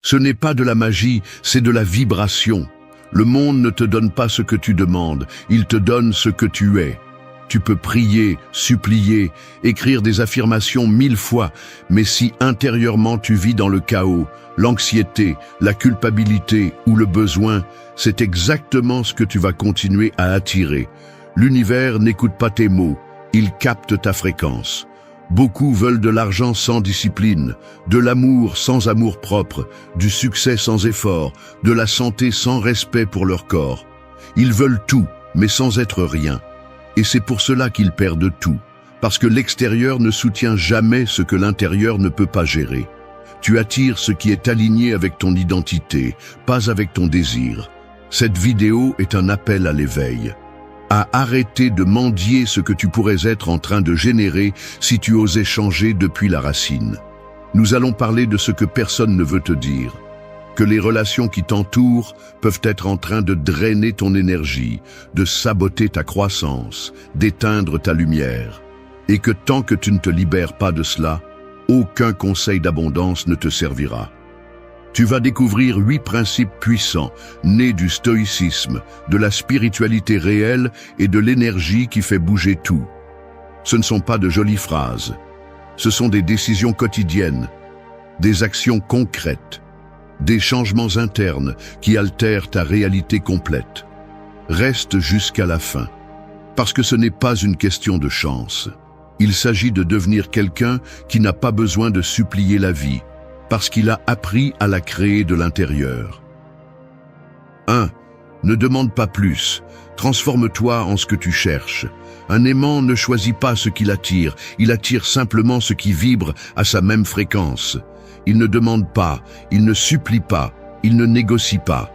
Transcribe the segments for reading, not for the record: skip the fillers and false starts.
Ce n'est pas de la magie, c'est de la vibration. Le monde ne te donne pas ce que tu demandes, il te donne ce que tu es. Tu peux prier, supplier, écrire des affirmations 1000 fois, mais si intérieurement tu vis dans le chaos, l'anxiété, la culpabilité ou le besoin, c'est exactement ce que tu vas continuer à attirer. L'univers n'écoute pas tes mots, il capte ta fréquence. Beaucoup veulent de l'argent sans discipline, de l'amour sans amour-propre, du succès sans effort, de la santé sans respect pour leur corps. Ils veulent tout, mais sans être rien. Et c'est pour cela qu'ils perdent tout, parce que l'extérieur ne soutient jamais ce que l'intérieur ne peut pas gérer. Tu attires ce qui est aligné avec ton identité, pas avec ton désir. Cette vidéo est un appel à l'éveil. À arrêter de mendier ce que tu pourrais être en train de générer si tu osais changer depuis la racine. Nous allons parler de ce que personne ne veut te dire. Que les relations qui t'entourent peuvent être en train de drainer ton énergie, de saboter ta croissance, d'éteindre ta lumière. Et que tant que tu ne te libères pas de cela, aucun conseil d'abondance ne te servira. Tu vas découvrir 8 principes puissants, nés du stoïcisme, de la spiritualité réelle et de l'énergie qui fait bouger tout. Ce ne sont pas de jolies phrases. Ce sont des décisions quotidiennes, des actions concrètes, des changements internes qui altèrent ta réalité complète. Reste jusqu'à la fin, parce que ce n'est pas une question de chance. Il s'agit de devenir quelqu'un qui n'a pas besoin de supplier la vie, parce qu'il a appris à la créer de l'intérieur. 1. Ne demande pas plus. Transforme-toi en ce que tu cherches. Un aimant ne choisit pas ce qu'il attire, il attire simplement ce qui vibre à sa même fréquence. Il ne demande pas, il ne supplie pas, il ne négocie pas.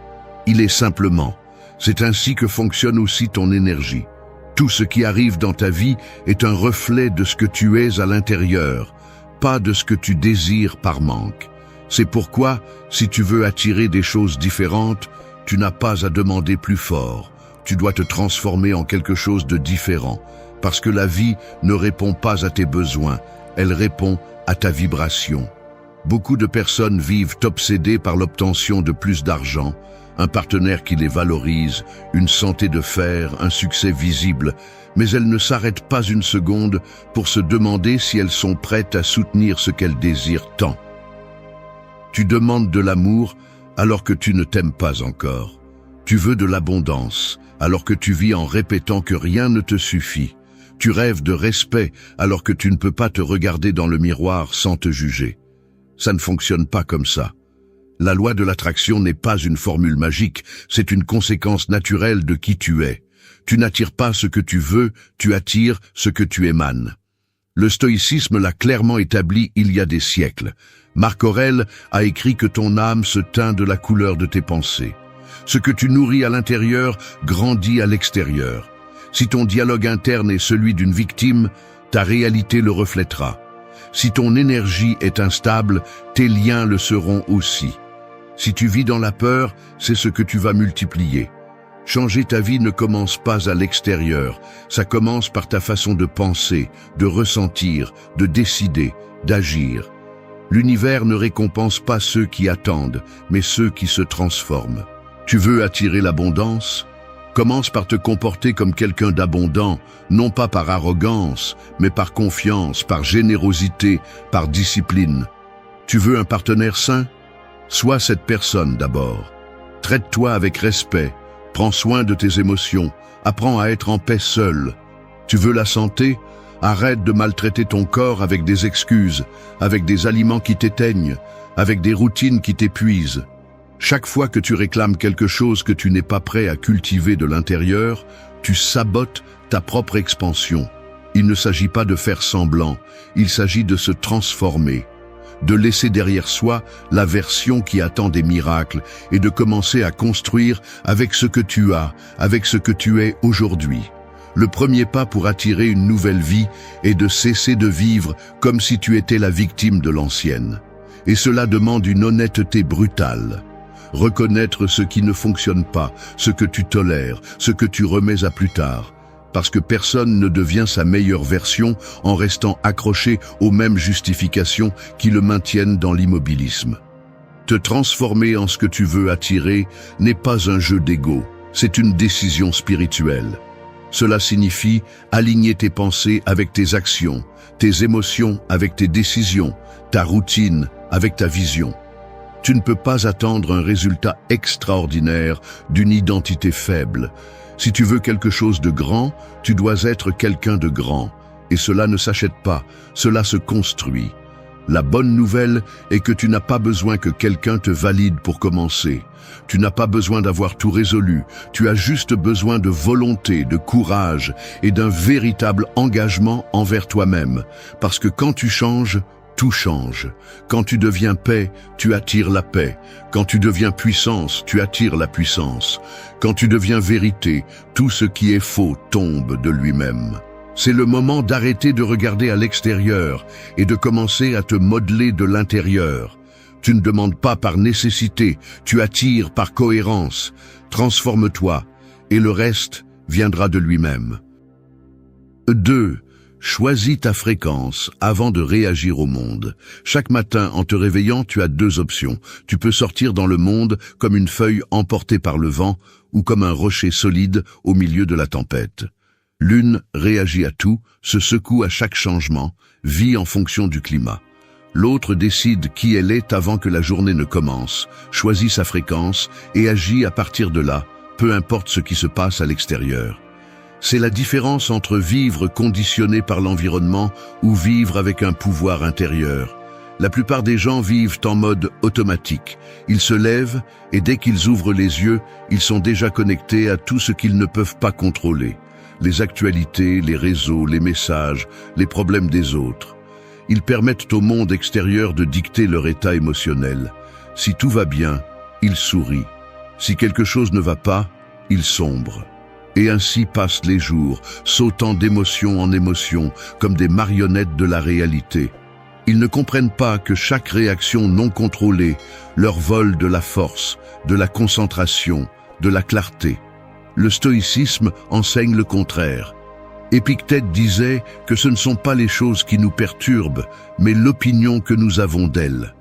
Il est simplement. C'est ainsi que fonctionne aussi ton énergie. Tout ce qui arrive dans ta vie est un reflet de ce que tu es à l'intérieur, pas de ce que tu désires par manque. C'est pourquoi, si tu veux attirer des choses différentes, tu n'as pas à demander plus fort. Tu dois te transformer en quelque chose de différent, parce que la vie ne répond pas à tes besoins, elle répond à ta vibration. Beaucoup de personnes vivent obsédées par l'obtention de plus d'argent, un partenaire qui les valorise, une santé de fer, un succès visible, mais elles ne s'arrêtent pas une seconde pour se demander si elles sont prêtes à soutenir ce qu'elles désirent tant. Tu demandes de l'amour alors que tu ne t'aimes pas encore. Tu veux de l'abondance alors que tu vis en répétant que rien ne te suffit. Tu rêves de respect alors que tu ne peux pas te regarder dans le miroir sans te juger. Ça ne fonctionne pas comme ça. La loi de l'attraction n'est pas une formule magique, c'est une conséquence naturelle de qui tu es. Tu n'attires pas ce que tu veux, tu attires ce que tu émanes. Le stoïcisme l'a clairement établi il y a des siècles. Marc Aurèle a écrit que ton âme se teint de la couleur de tes pensées. Ce que tu nourris à l'intérieur grandit à l'extérieur. Si ton dialogue interne est celui d'une victime, ta réalité le reflètera. Si ton énergie est instable, tes liens le seront aussi. Si tu vis dans la peur, c'est ce que tu vas multiplier. Changer ta vie ne commence pas à l'extérieur, ça commence par ta façon de penser, de ressentir, de décider, d'agir. L'univers ne récompense pas ceux qui attendent, mais ceux qui se transforment. Tu veux attirer l'abondance ? Commence par te comporter comme quelqu'un d'abondant, non pas par arrogance, mais par confiance, par générosité, par discipline. Tu veux un partenaire sain ? Sois cette personne d'abord. Traite-toi avec respect, prends soin de tes émotions, apprends à être en paix seul. Tu veux la santé ? Arrête de maltraiter ton corps avec des excuses, avec des aliments qui t'éteignent, avec des routines qui t'épuisent. Chaque fois que tu réclames quelque chose que tu n'es pas prêt à cultiver de l'intérieur, tu sabotes ta propre expansion. Il ne s'agit pas de faire semblant, il s'agit de se transformer, de laisser derrière soi la version qui attend des miracles et de commencer à construire avec ce que tu as, avec ce que tu es aujourd'hui. Le premier pas pour attirer une nouvelle vie est de cesser de vivre comme si tu étais la victime de l'ancienne. Et cela demande une honnêteté brutale. Reconnaître ce qui ne fonctionne pas, ce que tu tolères, ce que tu remets à plus tard. Parce que personne ne devient sa meilleure version en restant accroché aux mêmes justifications qui le maintiennent dans l'immobilisme. Te transformer en ce que tu veux attirer n'est pas un jeu d'ego, c'est une décision spirituelle. Cela signifie aligner tes pensées avec tes actions, tes émotions avec tes décisions, ta routine avec ta vision. Tu ne peux pas attendre un résultat extraordinaire d'une identité faible. Si tu veux quelque chose de grand, tu dois être quelqu'un de grand. Et cela ne s'achète pas, cela se construit. La bonne nouvelle est que tu n'as pas besoin que quelqu'un te valide pour commencer. Tu n'as pas besoin d'avoir tout résolu. Tu as juste besoin de volonté, de courage et d'un véritable engagement envers toi-même. Parce que quand tu changes, tout change. Quand tu deviens paix, tu attires la paix. Quand tu deviens puissance, tu attires la puissance. Quand tu deviens vérité, tout ce qui est faux tombe de lui-même. C'est le moment d'arrêter de regarder à l'extérieur et de commencer à te modeler de l'intérieur. Tu ne demandes pas par nécessité, tu attires par cohérence. Transforme-toi et le reste viendra de lui-même. 2. Choisis ta fréquence avant de réagir au monde. Chaque matin, en te réveillant, tu as 2 options. Tu peux sortir dans le monde comme une feuille emportée par le vent ou comme un rocher solide au milieu de la tempête. L'une réagit à tout, se secoue à chaque changement, vit en fonction du climat. L'autre décide qui elle est avant que la journée ne commence, choisit sa fréquence et agit à partir de là, peu importe ce qui se passe à l'extérieur. C'est la différence entre vivre conditionné par l'environnement ou vivre avec un pouvoir intérieur. La plupart des gens vivent en mode automatique. Ils se lèvent et dès qu'ils ouvrent les yeux, ils sont déjà connectés à tout ce qu'ils ne peuvent pas contrôler. Les actualités, les réseaux, les messages, les problèmes des autres. Ils permettent au monde extérieur de dicter leur état émotionnel. Si tout va bien, ils sourient. Si quelque chose ne va pas, ils sombrent. Et ainsi passent les jours, sautant d'émotion en émotion, comme des marionnettes de la réalité. Ils ne comprennent pas que chaque réaction non contrôlée leur vole de la force, de la concentration, de la clarté. Le stoïcisme enseigne le contraire. Épictète disait que ce ne sont pas les choses qui nous perturbent, mais l'opinion que nous avons d'elles.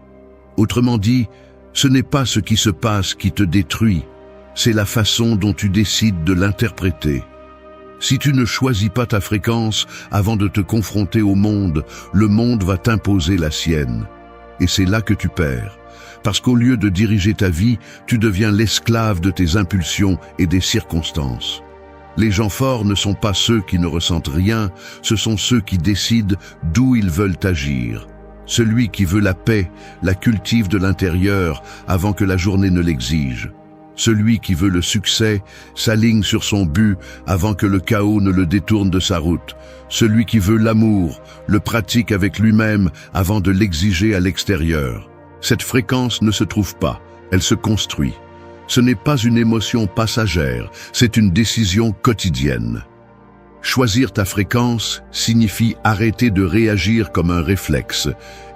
Autrement dit, ce n'est pas ce qui se passe qui te détruit, c'est la façon dont tu décides de l'interpréter. Si tu ne choisis pas ta fréquence avant de te confronter au monde, le monde va t'imposer la sienne. Et c'est là que tu perds. Parce qu'au lieu de diriger ta vie, tu deviens l'esclave de tes impulsions et des circonstances. Les gens forts ne sont pas ceux qui ne ressentent rien, ce sont ceux qui décident d'où ils veulent agir. Celui qui veut la paix la cultive de l'intérieur avant que la journée ne l'exige. Celui qui veut le succès s'aligne sur son but avant que le chaos ne le détourne de sa route. Celui qui veut l'amour le pratique avec lui-même avant de l'exiger à l'extérieur. Cette fréquence ne se trouve pas, elle se construit. Ce n'est pas une émotion passagère, c'est une décision quotidienne. Choisir ta fréquence signifie arrêter de réagir comme un réflexe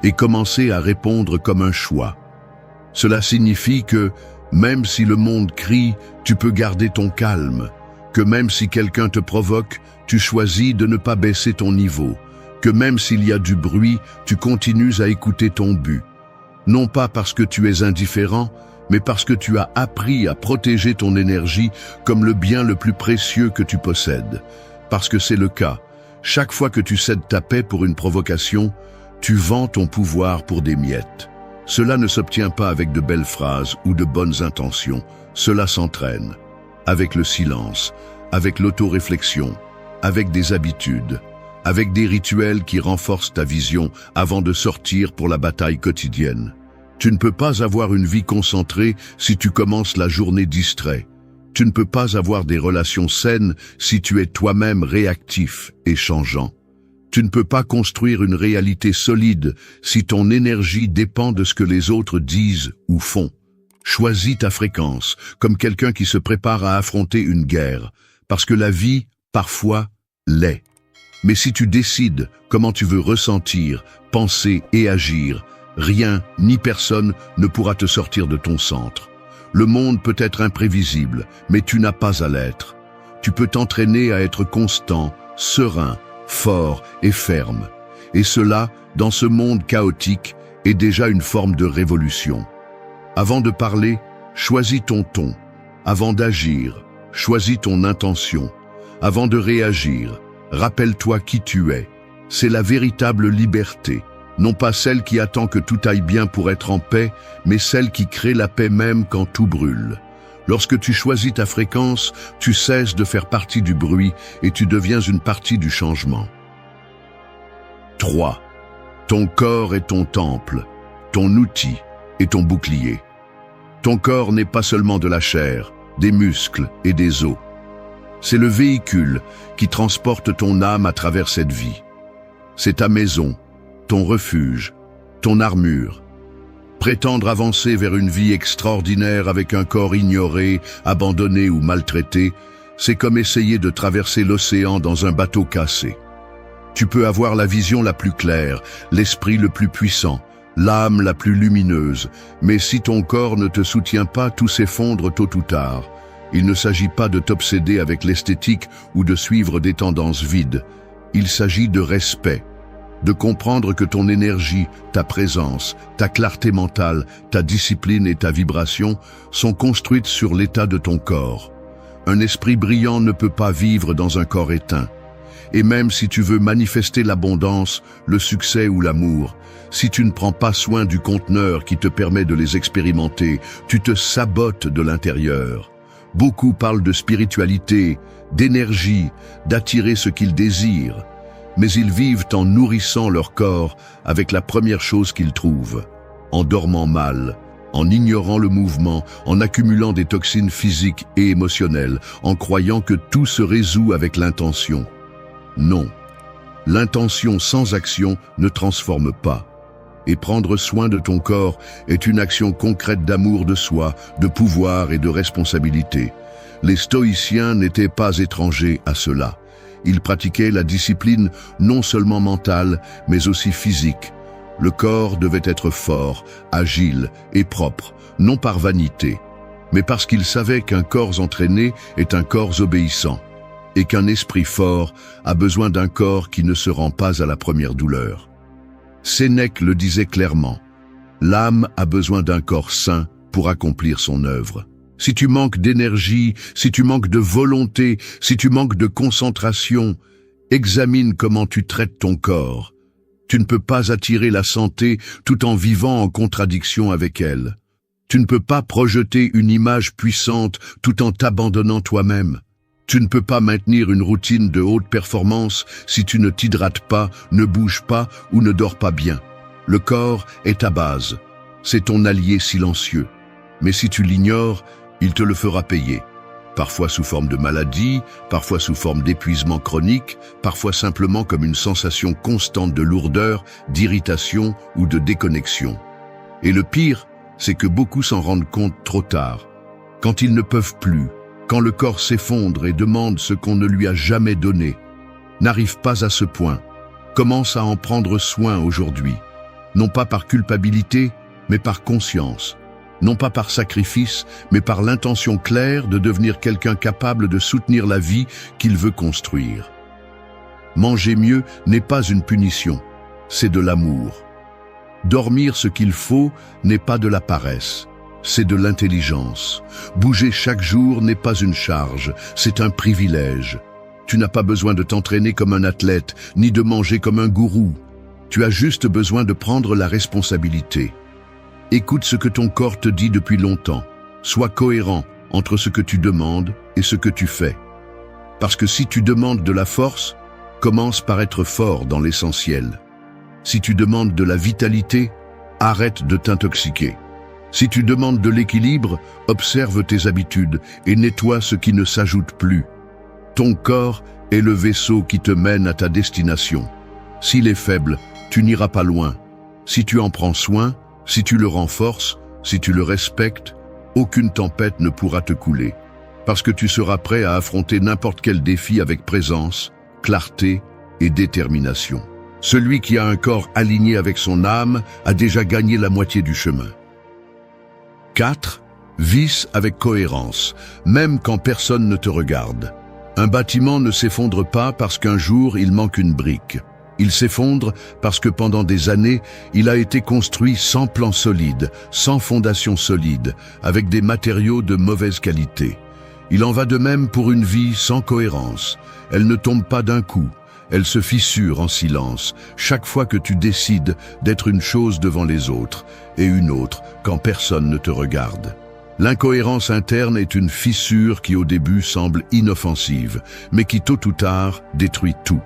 et commencer à répondre comme un choix. Cela signifie que, même si le monde crie, tu peux garder ton calme, que même si quelqu'un te provoque, tu choisis de ne pas baisser ton niveau, que même s'il y a du bruit, tu continues à écouter ton but. Non pas parce que tu es indifférent, mais parce que tu as appris à protéger ton énergie comme le bien le plus précieux que tu possèdes. Parce que c'est le cas. Chaque fois que tu cèdes ta paix pour une provocation, tu vends ton pouvoir pour des miettes. Cela ne s'obtient pas avec de belles phrases ou de bonnes intentions. Cela s'entraîne. Avec le silence, avec l'autoréflexion, avec des habitudes, avec des rituels qui renforcent ta vision avant de sortir pour la bataille quotidienne. Tu ne peux pas avoir une vie concentrée si tu commences la journée distrait. Tu ne peux pas avoir des relations saines si tu es toi-même réactif et changeant. Tu ne peux pas construire une réalité solide si ton énergie dépend de ce que les autres disent ou font. Choisis ta fréquence comme quelqu'un qui se prépare à affronter une guerre, parce que la vie, parfois, l'est. Mais si tu décides comment tu veux ressentir, penser et agir, rien ni personne ne pourra te sortir de ton centre. Le monde peut être imprévisible, mais tu n'as pas à l'être. Tu peux t'entraîner à être constant, serein, fort et ferme. Et cela, dans ce monde chaotique, est déjà une forme de révolution. Avant de parler, choisis ton ton. Avant d'agir, choisis ton intention. Avant de réagir, rappelle-toi qui tu es. C'est la véritable liberté, non pas celle qui attend que tout aille bien pour être en paix, mais celle qui crée la paix même quand tout brûle. Lorsque tu choisis ta fréquence, tu cesses de faire partie du bruit et tu deviens une partie du changement. 3. Ton corps est ton temple, ton outil et ton bouclier. Ton corps n'est pas seulement de la chair, des muscles et des os. C'est le véhicule qui transporte ton âme à travers cette vie. C'est ta maison, ton refuge, ton armure. Prétendre avancer vers une vie extraordinaire avec un corps ignoré, abandonné ou maltraité, c'est comme essayer de traverser l'océan dans un bateau cassé. Tu peux avoir la vision la plus claire, l'esprit le plus puissant, l'âme la plus lumineuse, mais si ton corps ne te soutient pas, tout s'effondre tôt ou tard. Il ne s'agit pas de t'obséder avec l'esthétique ou de suivre des tendances vides. Il s'agit de respect, de comprendre que ton énergie, ta présence, ta clarté mentale, ta discipline et ta vibration sont construites sur l'état de ton corps. Un esprit brillant ne peut pas vivre dans un corps éteint. Et même si tu veux manifester l'abondance, le succès ou l'amour, si tu ne prends pas soin du conteneur qui te permet de les expérimenter, tu te sabotes de l'intérieur. Beaucoup parlent de spiritualité, d'énergie, d'attirer ce qu'ils désirent, mais ils vivent en nourrissant leur corps avec la première chose qu'ils trouvent, en dormant mal, en ignorant le mouvement, en accumulant des toxines physiques et émotionnelles, en croyant que tout se résout avec l'intention. Non, l'intention sans action ne transforme pas. Et prendre soin de ton corps est une action concrète d'amour de soi, de pouvoir et de responsabilité. Les stoïciens n'étaient pas étrangers à cela. Ils pratiquaient la discipline non seulement mentale, mais aussi physique. Le corps devait être fort, agile et propre, non par vanité, mais parce qu'ils savaient qu'un corps entraîné est un corps obéissant, et qu'un esprit fort a besoin d'un corps qui ne se rend pas à la première douleur. Sénèque le disait clairement, l'âme a besoin d'un corps sain pour accomplir son œuvre. Si tu manques d'énergie, si tu manques de volonté, si tu manques de concentration, examine comment tu traites ton corps. Tu ne peux pas attirer la santé tout en vivant en contradiction avec elle. Tu ne peux pas projeter une image puissante tout en t'abandonnant toi-même. Tu ne peux pas maintenir une routine de haute performance si tu ne t'hydrates pas, ne bouges pas ou ne dors pas bien. Le corps est ta base. C'est ton allié silencieux. Mais si tu l'ignores, il te le fera payer. Parfois sous forme de maladie, parfois sous forme d'épuisement chronique, parfois simplement comme une sensation constante de lourdeur, d'irritation ou de déconnexion. Et le pire, c'est que beaucoup s'en rendent compte trop tard, quand ils ne peuvent plus, quand le corps s'effondre et demande ce qu'on ne lui a jamais donné. N'arrive pas à ce point. Commence à en prendre soin aujourd'hui. Non pas par culpabilité, mais par conscience. Non pas par sacrifice, mais par l'intention claire de devenir quelqu'un capable de soutenir la vie qu'il veut construire. Manger mieux n'est pas une punition, c'est de l'amour. Dormir ce qu'il faut n'est pas de la paresse, c'est de l'intelligence. Bouger chaque jour n'est pas une charge, c'est un privilège. Tu n'as pas besoin de t'entraîner comme un athlète, ni de manger comme un gourou. Tu as juste besoin de prendre la responsabilité. Écoute ce que ton corps te dit depuis longtemps. Sois cohérent entre ce que tu demandes et ce que tu fais. Parce que si tu demandes de la force, commence par être fort dans l'essentiel. Si tu demandes de la vitalité, arrête de t'intoxiquer. Si tu demandes de l'équilibre, observe tes habitudes et nettoie ce qui ne s'ajoute plus. Ton corps est le vaisseau qui te mène à ta destination. S'il est faible, tu n'iras pas loin. Si tu en prends soin, si tu le renforces, si tu le respectes, aucune tempête ne pourra te couler, parce que tu seras prêt à affronter n'importe quel défi avec présence, clarté et détermination. Celui qui a un corps aligné avec son âme a déjà gagné la moitié du chemin. 4. Visse avec cohérence, même quand personne ne te regarde. Un bâtiment ne s'effondre pas parce qu'un jour il manque une brique. Il s'effondre parce que pendant des années, il a été construit sans plan solide, sans fondation solide, avec des matériaux de mauvaise qualité. Il en va de même pour une vie sans cohérence. Elle ne tombe pas d'un coup, elle se fissure en silence, chaque fois que tu décides d'être une chose devant les autres, et une autre quand personne ne te regarde. L'incohérence interne est une fissure qui au début semble inoffensive, mais qui tôt ou tard détruit tout.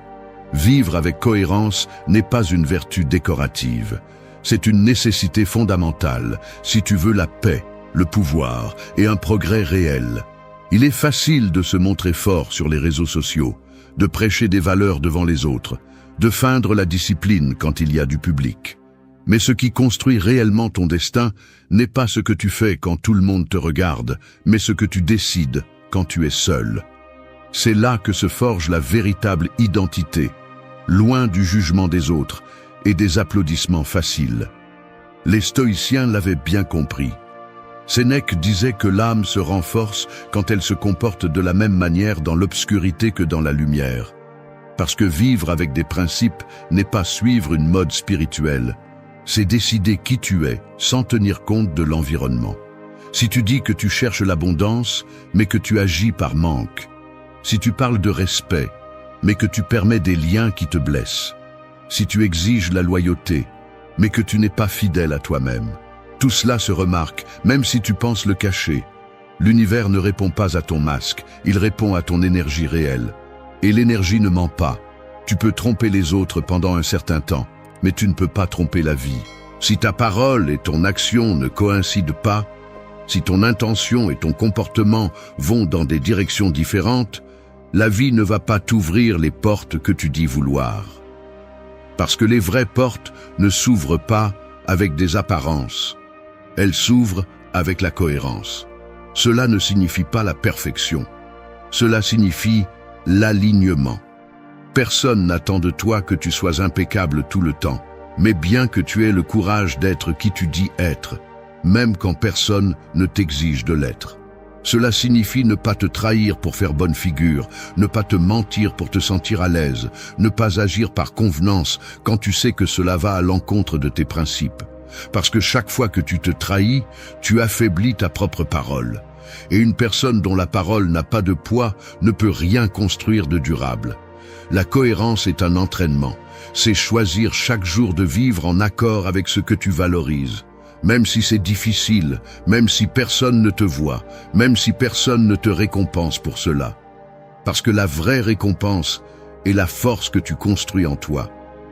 Vivre avec cohérence n'est pas une vertu décorative. C'est une nécessité fondamentale si tu veux la paix, le pouvoir et un progrès réel. Il est facile de se montrer fort sur les réseaux sociaux, de prêcher des valeurs devant les autres, de feindre la discipline quand il y a du public. Mais ce qui construit réellement ton destin n'est pas ce que tu fais quand tout le monde te regarde, mais ce que tu décides quand tu es seul. C'est là que se forge la véritable identité, loin du jugement des autres et des applaudissements faciles. Les stoïciens l'avaient bien compris. Sénèque disait que l'âme se renforce quand elle se comporte de la même manière dans l'obscurité que dans la lumière. Parce que vivre avec des principes n'est pas suivre une mode spirituelle, c'est décider qui tu es sans tenir compte de l'environnement. Si tu dis que tu cherches l'abondance, mais que tu agis par manque. Si tu parles de respect, mais que tu permets des liens qui te blessent. Si tu exiges la loyauté, mais que tu n'es pas fidèle à toi-même. Tout cela se remarque, même si tu penses le cacher. L'univers ne répond pas à ton masque, il répond à ton énergie réelle. Et l'énergie ne ment pas. Tu peux tromper les autres pendant un certain temps, mais tu ne peux pas tromper la vie. Si ta parole et ton action ne coïncident pas, si ton intention et ton comportement vont dans des directions différentes, la vie ne va pas t'ouvrir les portes que tu dis vouloir. Parce que les vraies portes ne s'ouvrent pas avec des apparences. Elles s'ouvrent avec la cohérence. Cela ne signifie pas la perfection. Cela signifie l'alignement. Personne n'attend de toi que tu sois impeccable tout le temps, mais bien que tu aies le courage d'être qui tu dis être, même quand personne ne t'exige de l'être. Cela signifie ne pas te trahir pour faire bonne figure, ne pas te mentir pour te sentir à l'aise, ne pas agir par convenance quand tu sais que cela va à l'encontre de tes principes. Parce que chaque fois que tu te trahis, tu affaiblis ta propre parole. Et une personne dont la parole n'a pas de poids ne peut rien construire de durable. La cohérence est un entraînement. C'est choisir chaque jour de vivre en accord avec ce que tu valorises. Même si c'est difficile, même si personne ne te voit, même si personne ne te récompense pour cela. Parce que la vraie récompense est la force que tu construis en toi,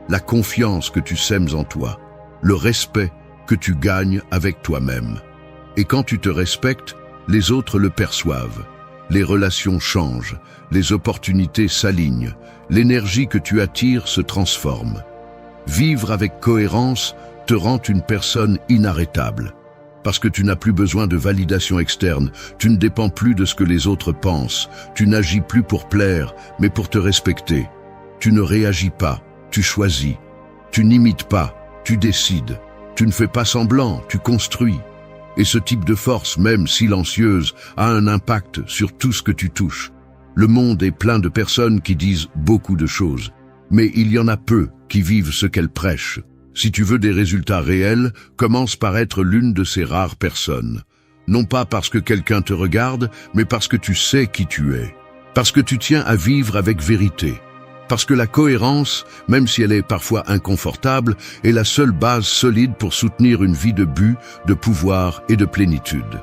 la confiance que tu sèmes en toi, le respect que tu gagnes avec toi-même. Et quand tu te respectes, les autres le perçoivent. Les relations changent, les opportunités s'alignent, l'énergie que tu attires se transforme. Vivre avec cohérence te rend une personne inarrêtable. Parce que tu n'as plus besoin de validation externe, tu ne dépends plus de ce que les autres pensent, tu n'agis plus pour plaire, mais pour te respecter. Tu ne réagis pas, tu choisis. Tu n'imites pas, tu décides. Tu ne fais pas semblant, tu construis. Et ce type de force, même silencieuse, a un impact sur tout ce que tu touches. Le monde est plein de personnes qui disent beaucoup de choses, mais il y en a peu qui vivent ce qu'elles prêchent. Si tu veux des résultats réels, commence par être l'une de ces rares personnes. Non pas parce que quelqu'un te regarde, mais parce que tu sais qui tu es. Parce que tu tiens à vivre avec vérité. Parce que la cohérence, même si elle est parfois inconfortable, est la seule base solide pour soutenir une vie de but, de pouvoir et de plénitude.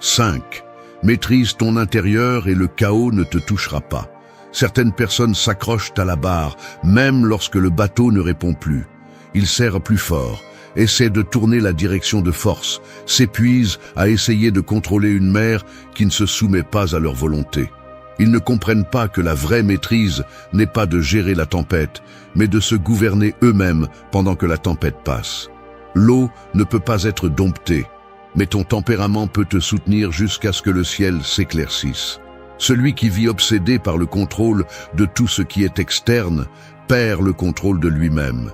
5. Maîtrise ton intérieur et le chaos ne te touchera pas. Certaines personnes s'accrochent à la barre, même lorsque le bateau ne répond plus. Ils serrent plus fort, essaient de tourner la direction de force, s'épuisent à essayer de contrôler une mer qui ne se soumet pas à leur volonté. Ils ne comprennent pas que la vraie maîtrise n'est pas de gérer la tempête, mais de se gouverner eux-mêmes pendant que la tempête passe. L'eau ne peut pas être domptée, mais ton tempérament peut te soutenir jusqu'à ce que le ciel s'éclaircisse. Celui qui vit obsédé par le contrôle de tout ce qui est externe perd le contrôle de lui-même.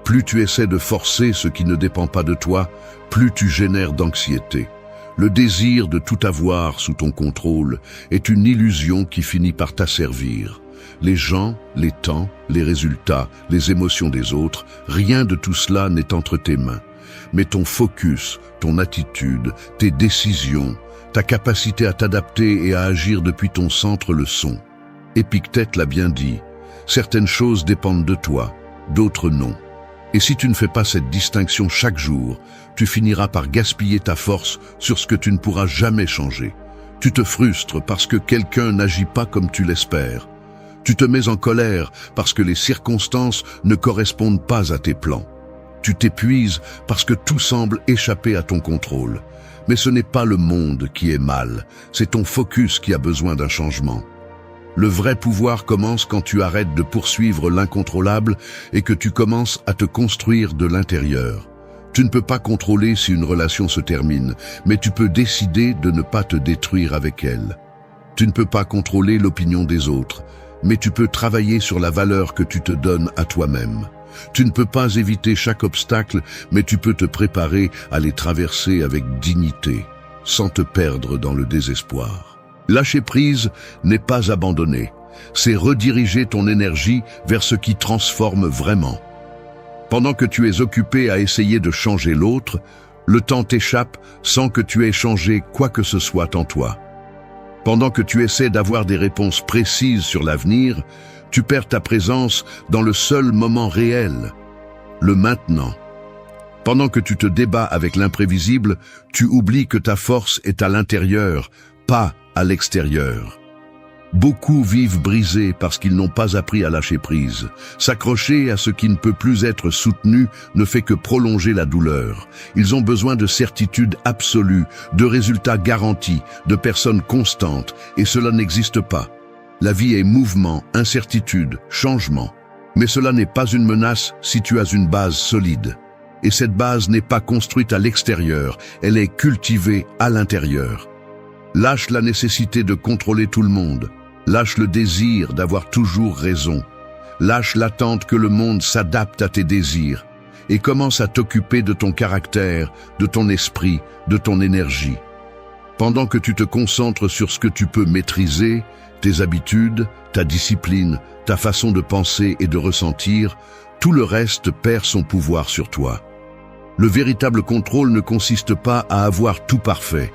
Plus tu essaies de forcer ce qui ne dépend pas de toi, plus tu génères d'anxiété. Le désir de tout avoir sous ton contrôle est une illusion qui finit par t'asservir. Les gens, les temps, les résultats, les émotions des autres, rien de tout cela n'est entre tes mains. Mais ton focus, ton attitude, tes décisions, ta capacité à t'adapter et à agir depuis ton centre le sont. Épictète l'a bien dit, certaines choses dépendent de toi, d'autres non. Et si tu ne fais pas cette distinction chaque jour, tu finiras par gaspiller ta force sur ce que tu ne pourras jamais changer. Tu te frustres parce que quelqu'un n'agit pas comme tu l'espères. Tu te mets en colère parce que les circonstances ne correspondent pas à tes plans. Tu t'épuises parce que tout semble échapper à ton contrôle. Mais ce n'est pas le monde qui est mal, c'est ton focus qui a besoin d'un changement. Le vrai pouvoir commence quand tu arrêtes de poursuivre l'incontrôlable et que tu commences à te construire de l'intérieur. Tu ne peux pas contrôler si une relation se termine, mais tu peux décider de ne pas te détruire avec elle. Tu ne peux pas contrôler l'opinion des autres, mais tu peux travailler sur la valeur que tu te donnes à toi-même. Tu ne peux pas éviter chaque obstacle, mais tu peux te préparer à les traverser avec dignité, sans te perdre dans le désespoir. Lâcher prise n'est pas abandonner, c'est rediriger ton énergie vers ce qui transforme vraiment. Pendant que tu es occupé à essayer de changer l'autre, le temps t'échappe sans que tu aies changé quoi que ce soit en toi. Pendant que tu essaies d'avoir des réponses précises sur l'avenir, tu perds ta présence dans le seul moment réel, le maintenant. Pendant que tu te débats avec l'imprévisible, tu oublies que ta force est à l'intérieur, pas à l'extérieur. Beaucoup vivent brisés parce qu'ils n'ont pas appris à lâcher prise. S'accrocher à ce qui ne peut plus être soutenu ne fait que prolonger la douleur. Ils ont besoin de certitudes absolues, de résultats garantis, de personnes constantes, et cela n'existe pas. La vie est mouvement, incertitude, changement. Mais cela n'est pas une menace si tu as une base solide. Et cette base n'est pas construite à l'extérieur, elle est cultivée à l'intérieur. Lâche la nécessité de contrôler tout le monde. Lâche le désir d'avoir toujours raison. Lâche l'attente que le monde s'adapte à tes désirs. Et commence à t'occuper de ton caractère, de ton esprit, de ton énergie. Pendant que tu te concentres sur ce que tu peux maîtriser, tes habitudes, ta discipline, ta façon de penser et de ressentir, tout le reste perd son pouvoir sur toi. Le véritable contrôle ne consiste pas à avoir tout parfait.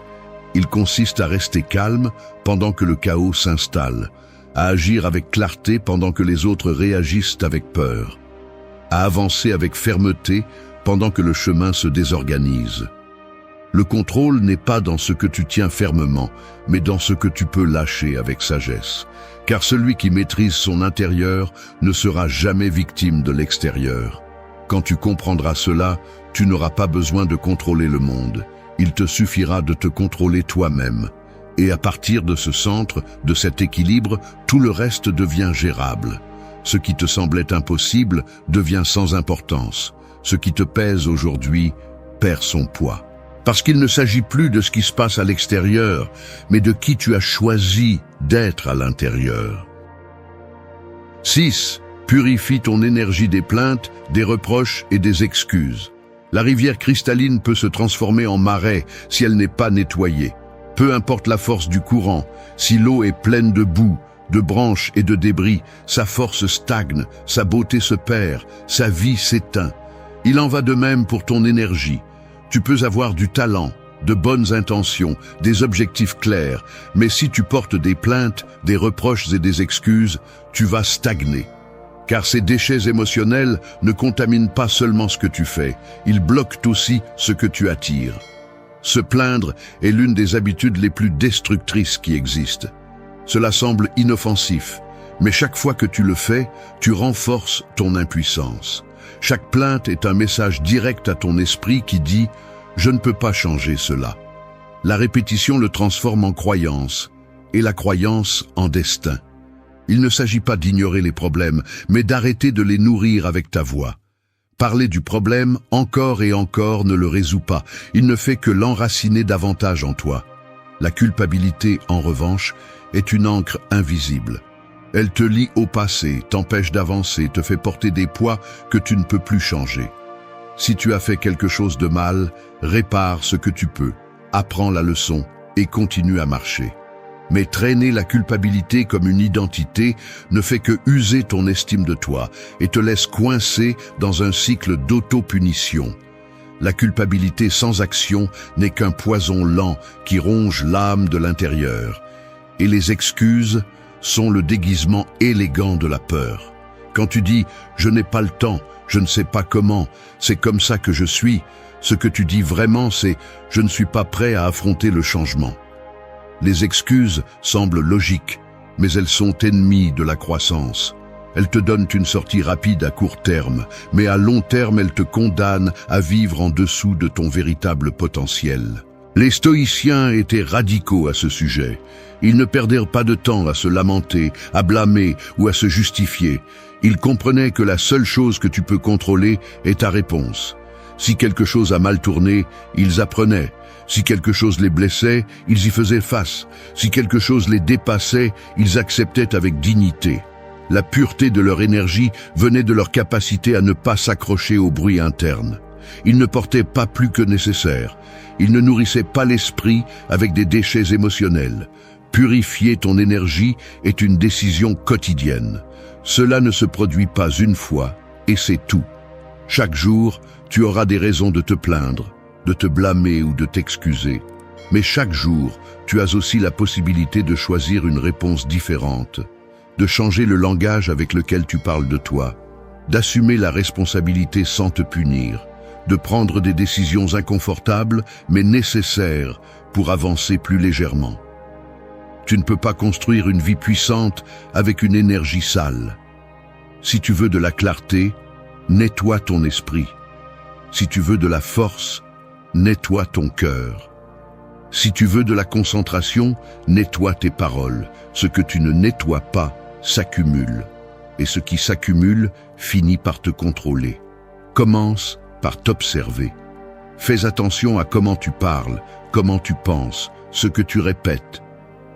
Il consiste à rester calme pendant que le chaos s'installe, à agir avec clarté pendant que les autres réagissent avec peur, à avancer avec fermeté pendant que le chemin se désorganise. Le contrôle n'est pas dans ce que tu tiens fermement, mais dans ce que tu peux lâcher avec sagesse. Car celui qui maîtrise son intérieur ne sera jamais victime de l'extérieur. Quand tu comprendras cela, tu n'auras pas besoin de contrôler le monde. Il te suffira de te contrôler toi-même. Et à partir de ce centre, de cet équilibre, tout le reste devient gérable. Ce qui te semblait impossible devient sans importance. Ce qui te pèse aujourd'hui perd son poids. Parce qu'il ne s'agit plus de ce qui se passe à l'extérieur, mais de qui tu as choisi d'être à l'intérieur. 6. Purifie ton énergie des plaintes, des reproches et des excuses. La rivière cristalline peut se transformer en marais si elle n'est pas nettoyée. Peu importe la force du courant, si l'eau est pleine de boue, de branches et de débris, sa force stagne, sa beauté se perd, sa vie s'éteint. Il en va de même pour ton énergie. Tu peux avoir du talent, de bonnes intentions, des objectifs clairs, mais si tu portes des plaintes, des reproches et des excuses, tu vas stagner. Car ces déchets émotionnels ne contaminent pas seulement ce que tu fais, ils bloquent aussi ce que tu attires. Se plaindre est l'une des habitudes les plus destructrices qui existent. Cela semble inoffensif, mais chaque fois que tu le fais, tu renforces ton impuissance. Chaque plainte est un message direct à ton esprit qui dit « Je ne peux pas changer cela ». La répétition le transforme en croyance, et la croyance en destin. Il ne s'agit pas d'ignorer les problèmes, mais d'arrêter de les nourrir avec ta voix. Parler du problème encore et encore ne le résout pas, il ne fait que l'enraciner davantage en toi. La culpabilité, en revanche, est une encre invisible. Elle te lie au passé, t'empêche d'avancer, te fait porter des poids que tu ne peux plus changer. Si tu as fait quelque chose de mal, répare ce que tu peux, apprends la leçon et continue à marcher. Mais traîner la culpabilité comme une identité ne fait que user ton estime de toi et te laisse coincé dans un cycle d'auto-punition. La culpabilité sans action n'est qu'un poison lent qui ronge l'âme de l'intérieur. Et les excuses sont le déguisement élégant de la peur. Quand tu dis « je n'ai pas le temps, je ne sais pas comment, c'est comme ça que je suis », ce que tu dis vraiment c'est « je ne suis pas prêt à affronter le changement ». Les excuses semblent logiques, mais elles sont ennemies de la croissance. Elles te donnent une sortie rapide à court terme, mais à long terme elles te condamnent à vivre en dessous de ton véritable potentiel. Les stoïciens étaient radicaux à ce sujet. Ils ne perdèrent pas de temps à se lamenter, à blâmer ou à se justifier. Ils comprenaient que la seule chose que tu peux contrôler est ta réponse. Si quelque chose a mal tourné, ils apprenaient. Si quelque chose les blessait, ils y faisaient face. Si quelque chose les dépassait, ils acceptaient avec dignité. La pureté de leur énergie venait de leur capacité à ne pas s'accrocher au bruit interne. Ils ne portaient pas plus que nécessaire. Ils ne nourrissaient pas l'esprit avec des déchets émotionnels. Purifier ton énergie est une décision quotidienne. Cela ne se produit pas une fois, et c'est tout. Chaque jour, tu auras des raisons de te plaindre, de te blâmer ou de t'excuser. Mais chaque jour, tu as aussi la possibilité de choisir une réponse différente, de changer le langage avec lequel tu parles de toi, d'assumer la responsabilité sans te punir, de prendre des décisions inconfortables mais nécessaires pour avancer plus légèrement. Tu ne peux pas construire une vie puissante avec une énergie sale. Si tu veux de la clarté, nettoie ton esprit. Si tu veux de la force, nettoie ton cœur. Si tu veux de la concentration, nettoie tes paroles. Ce que tu ne nettoies pas s'accumule. Et ce qui s'accumule finit par te contrôler. Commence par t'observer. Fais attention à comment tu parles, comment tu penses, ce que tu répètes.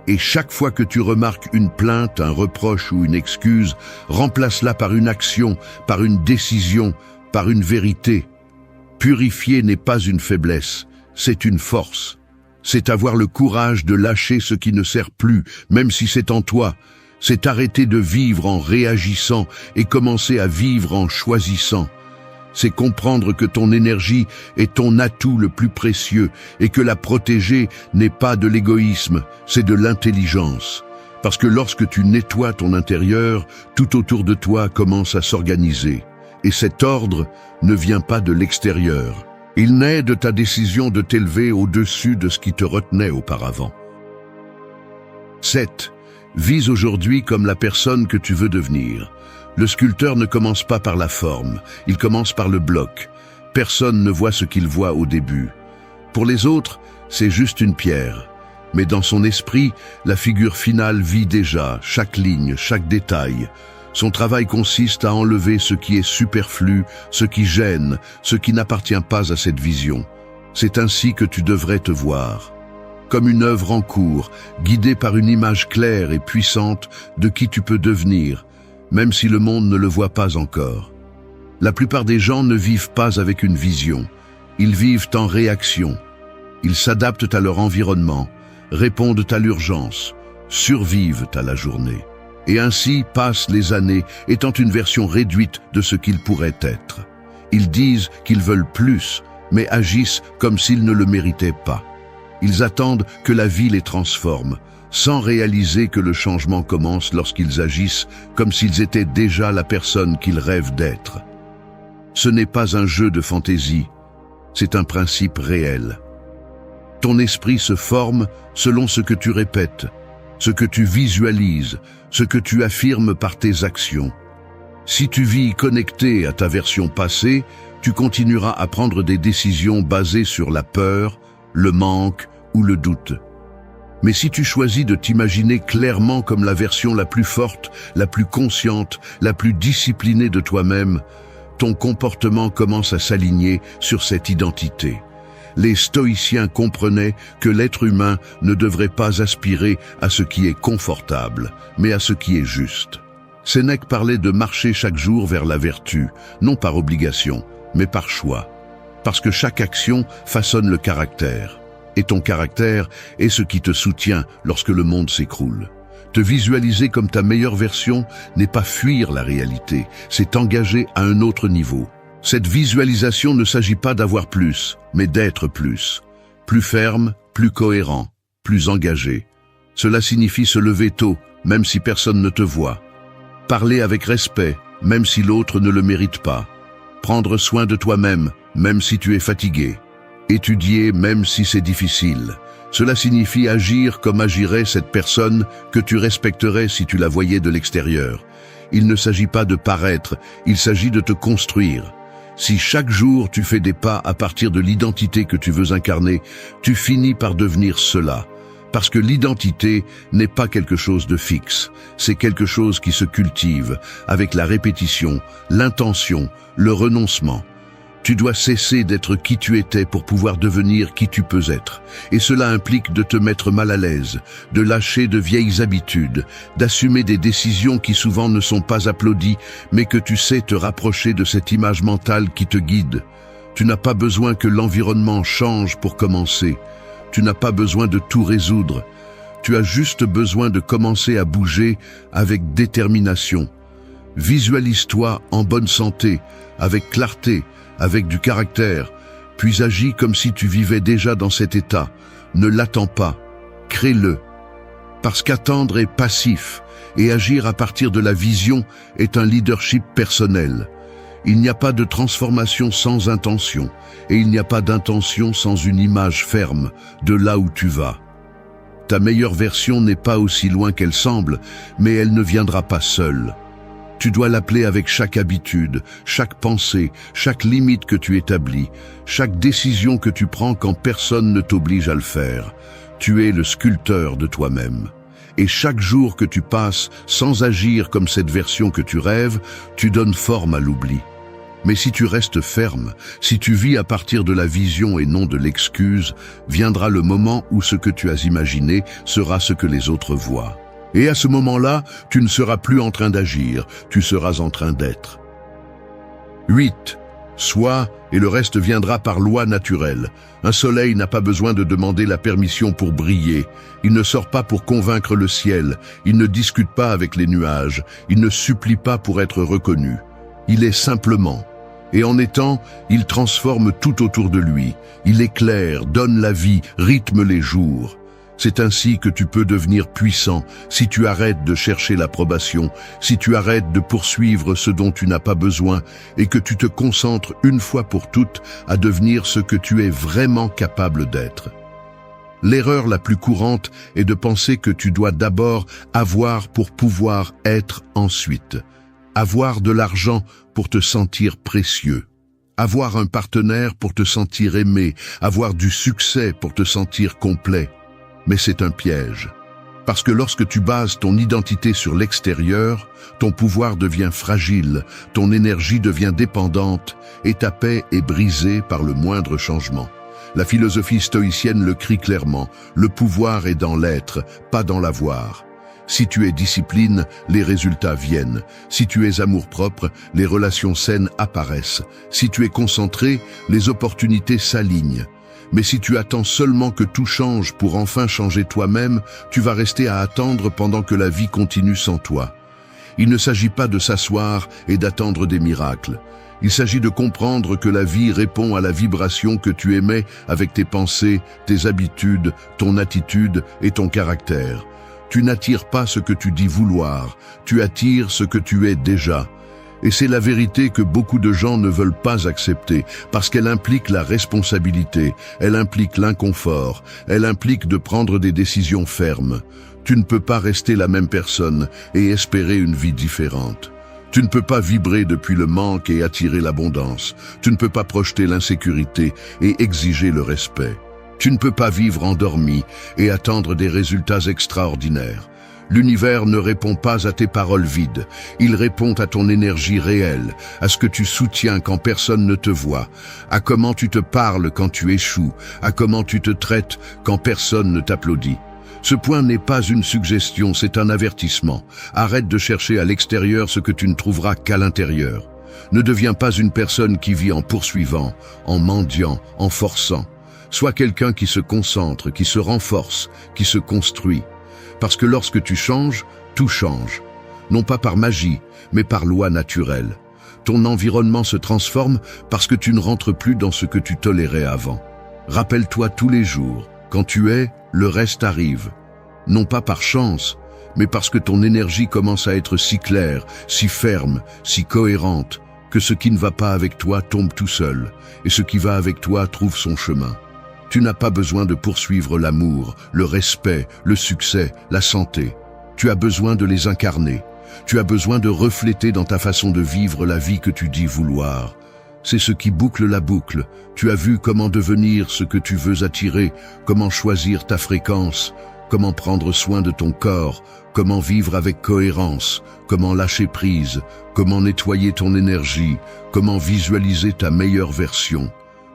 Et chaque fois que tu remarques une plainte, un reproche ou une excuse, remplace-la par une action, par une décision, par une vérité. Purifier n'est pas une faiblesse, c'est une force. C'est avoir le courage de lâcher ce qui ne sert plus, même si c'est en toi. C'est arrêter de vivre en réagissant et commencer à vivre en choisissant. C'est comprendre que ton énergie est ton atout le plus précieux et que la protéger n'est pas de l'égoïsme, c'est de l'intelligence. Parce que lorsque tu nettoies ton intérieur, tout autour de toi commence à s'organiser. Et cet ordre ne vient pas de l'extérieur. Il naît de ta décision de t'élever au-dessus de ce qui te retenait auparavant. 7. Vise aujourd'hui comme la personne que tu veux devenir. Le sculpteur ne commence pas par la forme, il commence par le bloc. Personne ne voit ce qu'il voit au début. Pour les autres, c'est juste une pierre. Mais dans son esprit, la figure finale vit déjà, chaque ligne, chaque détail. Son travail consiste à enlever ce qui est superflu, ce qui gêne, ce qui n'appartient pas à cette vision. C'est ainsi que tu devrais te voir. Comme une œuvre en cours, guidée par une image claire et puissante de qui tu peux devenir, même si le monde ne le voit pas encore. La plupart des gens ne vivent pas avec une vision. Ils vivent en réaction. Ils s'adaptent à leur environnement, répondent à l'urgence, survivent à la journée. Et ainsi passent les années, étant une version réduite de ce qu'ils pourraient être. Ils disent qu'ils veulent plus, mais agissent comme s'ils ne le méritaient pas. Ils attendent que la vie les transforme, sans réaliser que le changement commence lorsqu'ils agissent comme s'ils étaient déjà la personne qu'ils rêvent d'être. Ce n'est pas un jeu de fantaisie, c'est un principe réel. Ton esprit se forme selon ce que tu répètes, ce que tu visualises, ce que tu affirmes par tes actions. Si tu vis connecté à ta version passée, tu continueras à prendre des décisions basées sur la peur, le manque ou le doute. Mais si tu choisis de t'imaginer clairement comme la version la plus forte, la plus consciente, la plus disciplinée de toi-même, ton comportement commence à s'aligner sur cette identité. Les stoïciens comprenaient que l'être humain ne devrait pas aspirer à ce qui est confortable, mais à ce qui est juste. Sénèque parlait de marcher chaque jour vers la vertu, non par obligation, mais par choix. Parce que chaque action façonne le caractère. et ton caractère est ce qui te soutient lorsque le monde s'écroule. Te visualiser comme ta meilleure version n'est pas fuir la réalité, c'est t'engager à un autre niveau. Cette visualisation ne s'agit pas d'avoir plus, mais d'être plus. Plus ferme, plus cohérent, plus engagé. Cela signifie se lever tôt, même si personne ne te voit. Parler avec respect, même si l'autre ne le mérite pas. Prendre soin de toi-même, même si tu es fatigué. Étudier, même si c'est difficile. Cela signifie agir comme agirait cette personne que tu respecterais si tu la voyais de l'extérieur. Il ne s'agit pas de paraître, il s'agit de te construire. Si chaque jour tu fais des pas à partir de l'identité que tu veux incarner, tu finis par devenir cela. Parce que l'identité n'est pas quelque chose de fixe, c'est quelque chose qui se cultive avec la répétition, l'intention, le renoncement. Tu dois cesser d'être qui tu étais pour pouvoir devenir qui tu peux être. Et cela implique de te mettre mal à l'aise, de lâcher de vieilles habitudes, d'assumer des décisions qui souvent ne sont pas applaudies, mais que tu sais te rapprocher de cette image mentale qui te guide. Tu n'as pas besoin que l'environnement change pour commencer. Tu n'as pas besoin de tout résoudre. Tu as juste besoin de commencer à bouger avec détermination. Visualise-toi en bonne santé, avec clarté, avec du caractère, puis agis comme si tu vivais déjà dans cet état. Ne l'attends pas, crée-le. Parce qu'attendre est passif, et agir à partir de la vision est un leadership personnel. Il n'y a pas de transformation sans intention, et il n'y a pas d'intention sans une image ferme de là où tu vas. Ta meilleure version n'est pas aussi loin qu'elle semble, mais elle ne viendra pas seule. Tu dois l'appeler avec chaque habitude, chaque pensée, chaque limite que tu établis, chaque décision que tu prends quand personne ne t'oblige à le faire. Tu es le sculpteur de toi-même. Et chaque jour que tu passes sans agir comme cette version que tu rêves, tu donnes forme à l'oubli. Mais si tu restes ferme, si tu vis à partir de la vision et non de l'excuse, viendra le moment où ce que tu as imaginé sera ce que les autres voient. Et à ce moment-là, tu ne seras plus en train d'agir, tu seras en train d'être. 8. Sois, et le reste viendra par loi naturelle. Un soleil n'a pas besoin de demander la permission pour briller. Il ne sort pas pour convaincre le ciel. Il ne discute pas avec les nuages. Il ne supplie pas pour être reconnu. Il est simplement. Et en étant, il transforme tout autour de lui. Il éclaire, donne la vie, rythme les jours. C'est ainsi que tu peux devenir puissant si tu arrêtes de chercher l'approbation, si tu arrêtes de poursuivre ce dont tu n'as pas besoin et que tu te concentres une fois pour toutes à devenir ce que tu es vraiment capable d'être. L'erreur la plus courante est de penser que tu dois d'abord avoir pour pouvoir être ensuite. Avoir de l'argent pour te sentir précieux. Avoir un partenaire pour te sentir aimé. Avoir du succès pour te sentir complet. Mais c'est un piège. Parce que lorsque tu bases ton identité sur l'extérieur, ton pouvoir devient fragile, ton énergie devient dépendante et ta paix est brisée par le moindre changement. La philosophie stoïcienne le crie clairement, le pouvoir est dans l'être, pas dans l'avoir. Si tu es discipline, les résultats viennent. Si tu es amour-propre, les relations saines apparaissent. Si tu es concentré, les opportunités s'alignent. Mais si tu attends seulement que tout change pour enfin changer toi-même, tu vas rester à attendre pendant que la vie continue sans toi. Il ne s'agit pas de s'asseoir et d'attendre des miracles. Il s'agit de comprendre que la vie répond à la vibration que tu émets avec tes pensées, tes habitudes, ton attitude et ton caractère. Tu n'attires pas ce que tu dis vouloir, tu attires ce que tu es déjà. Et c'est la vérité que beaucoup de gens ne veulent pas accepter, parce qu'elle implique la responsabilité, elle implique l'inconfort, elle implique de prendre des décisions fermes. Tu ne peux pas rester la même personne et espérer une vie différente. Tu ne peux pas vibrer depuis le manque et attirer l'abondance. Tu ne peux pas projeter l'insécurité et exiger le respect. Tu ne peux pas vivre endormi et attendre des résultats extraordinaires. L'univers ne répond pas à tes paroles vides, il répond à ton énergie réelle, à ce que tu soutiens quand personne ne te voit, à comment tu te parles quand tu échoues, à comment tu te traites quand personne ne t'applaudit. Ce point n'est pas une suggestion, c'est un avertissement. Arrête de chercher à l'extérieur ce que tu ne trouveras qu'à l'intérieur. Ne deviens pas une personne qui vit en poursuivant, en mendiant, en forçant. Sois quelqu'un qui se concentre, qui se renforce, qui se construit. Parce que lorsque tu changes, tout change. Non pas par magie, mais par loi naturelle. Ton environnement se transforme parce que tu ne rentres plus dans ce que tu tolérais avant. Rappelle-toi tous les jours, quand tu es, le reste arrive. Non pas par chance, mais parce que ton énergie commence à être si claire, si ferme, si cohérente, que ce qui ne va pas avec toi tombe tout seul, et ce qui va avec toi trouve son chemin. Tu n'as pas besoin de poursuivre l'amour, le respect, le succès, la santé. Tu as besoin de les incarner. Tu as besoin de refléter dans ta façon de vivre la vie que tu dis vouloir. C'est ce qui boucle la boucle. Tu as vu comment devenir ce que tu veux attirer, comment choisir ta fréquence, comment prendre soin de ton corps, comment vivre avec cohérence, comment lâcher prise, comment nettoyer ton énergie, comment visualiser ta meilleure version.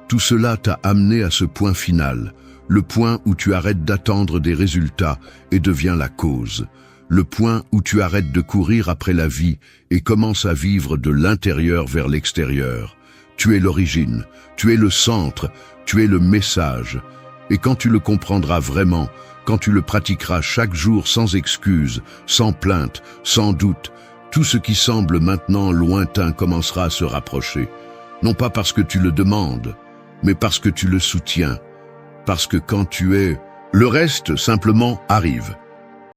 Tout cela t'a amené à ce point final, le point où tu arrêtes d'attendre des résultats et deviens la cause. Le point où tu arrêtes de courir après la vie et commences à vivre de l'intérieur vers l'extérieur. Tu es l'origine, tu es le centre, tu es le message. Et quand tu le comprendras vraiment, quand tu le pratiqueras chaque jour sans excuse, sans plainte, sans doute, tout ce qui semble maintenant lointain commencera à se rapprocher. Non pas parce que tu le demandes, mais parce que tu le soutiens. Parce que quand tu es, le reste simplement arrive.